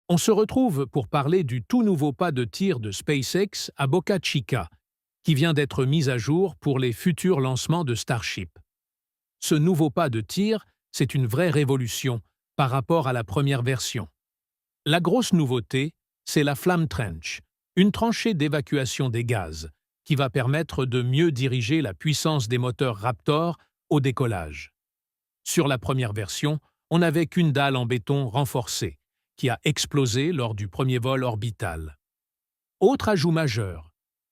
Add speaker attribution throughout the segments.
Speaker 1: On se retrouve pour parler du tout nouveau pas de tir de SpaceX à Boca Chica, qui vient d'être mis à jour pour les futurs lancements de Starship. Ce nouveau pas de tir, c'est une vraie révolution par rapport à la première version. La grosse nouveauté, c'est la Flame Trench, une tranchée d'évacuation des gaz, qui va permettre de mieux diriger la puissance des moteurs Raptor au décollage. Sur la première version, on n'avait qu'une dalle en béton renforcée, qui a explosé lors du premier vol orbital. Autre ajout majeur,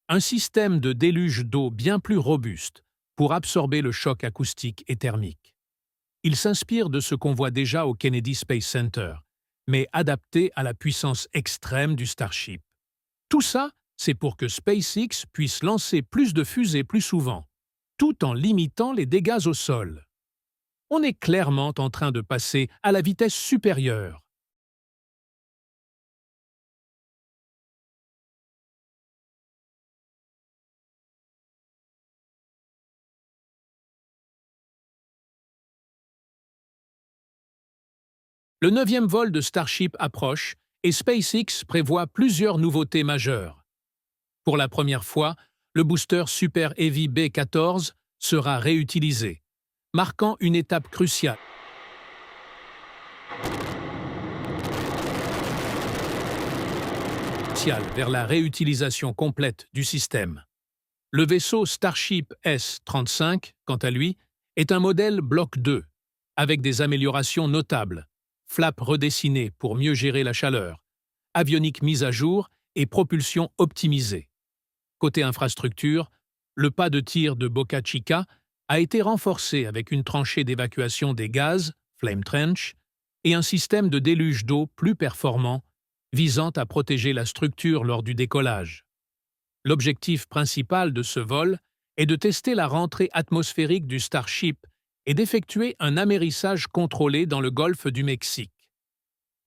Speaker 1: un système de déluge d'eau bien plus robuste pour absorber le choc acoustique et thermique. Il s'inspire de ce qu'on voit déjà au Kennedy Space Center, mais adapté à la puissance extrême du Starship. Tout ça, c'est pour que SpaceX puisse lancer plus de fusées plus souvent, tout en limitant les dégâts au sol. On est clairement en train de passer à la vitesse supérieure. Le 9e vol de Starship approche et SpaceX prévoit plusieurs nouveautés majeures. Pour la première fois, le booster Super Heavy B-14 sera réutilisé, marquant une étape cruciale vers la réutilisation complète du système. Le vaisseau Starship S-35, quant à lui, est un modèle Block 2, avec des améliorations notables, flaps redessinés pour mieux gérer la chaleur, avionique mise à jour et propulsion optimisée. Côté infrastructure, le pas de tir de Boca Chica a été renforcé avec une tranchée d'évacuation des gaz, Flame Trench, et un système de déluge d'eau plus performant, visant à protéger la structure lors du décollage. L'objectif principal de ce vol est de tester la rentrée atmosphérique du Starship et d'effectuer un amérissage contrôlé dans le golfe du Mexique.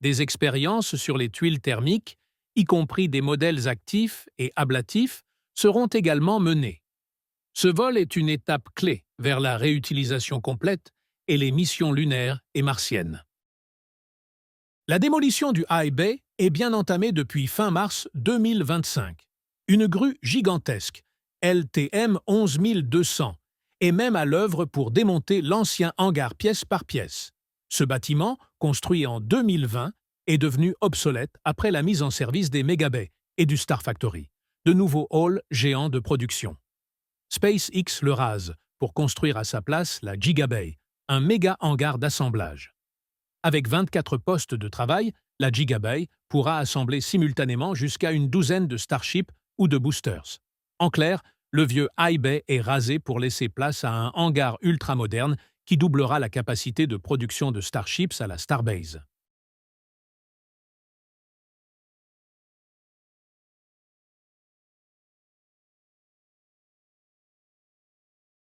Speaker 1: Des expériences sur les tuiles thermiques, y compris des modèles actifs et ablatifs, seront également menées. Ce vol est une étape clé vers la réutilisation complète et les missions lunaires et martiennes. La démolition du High Bay est bien entamée depuis fin mars 2025. Une grue gigantesque, LTM 11200, est même à l'œuvre pour démonter l'ancien hangar pièce par pièce. Ce bâtiment, construit en 2020, est devenu obsolète après la mise en service des Megabay et du Star Factory, de nouveaux halls géants de production. SpaceX le rase pour construire à sa place la Gigabay, un méga hangar d'assemblage. Avec 24 postes de travail, la Gigabay pourra assembler simultanément jusqu'à une douzaine de Starship ou de boosters. En clair, le vieux High Bay est rasé pour laisser place à un hangar ultramoderne qui doublera la capacité de production de Starships à la Starbase.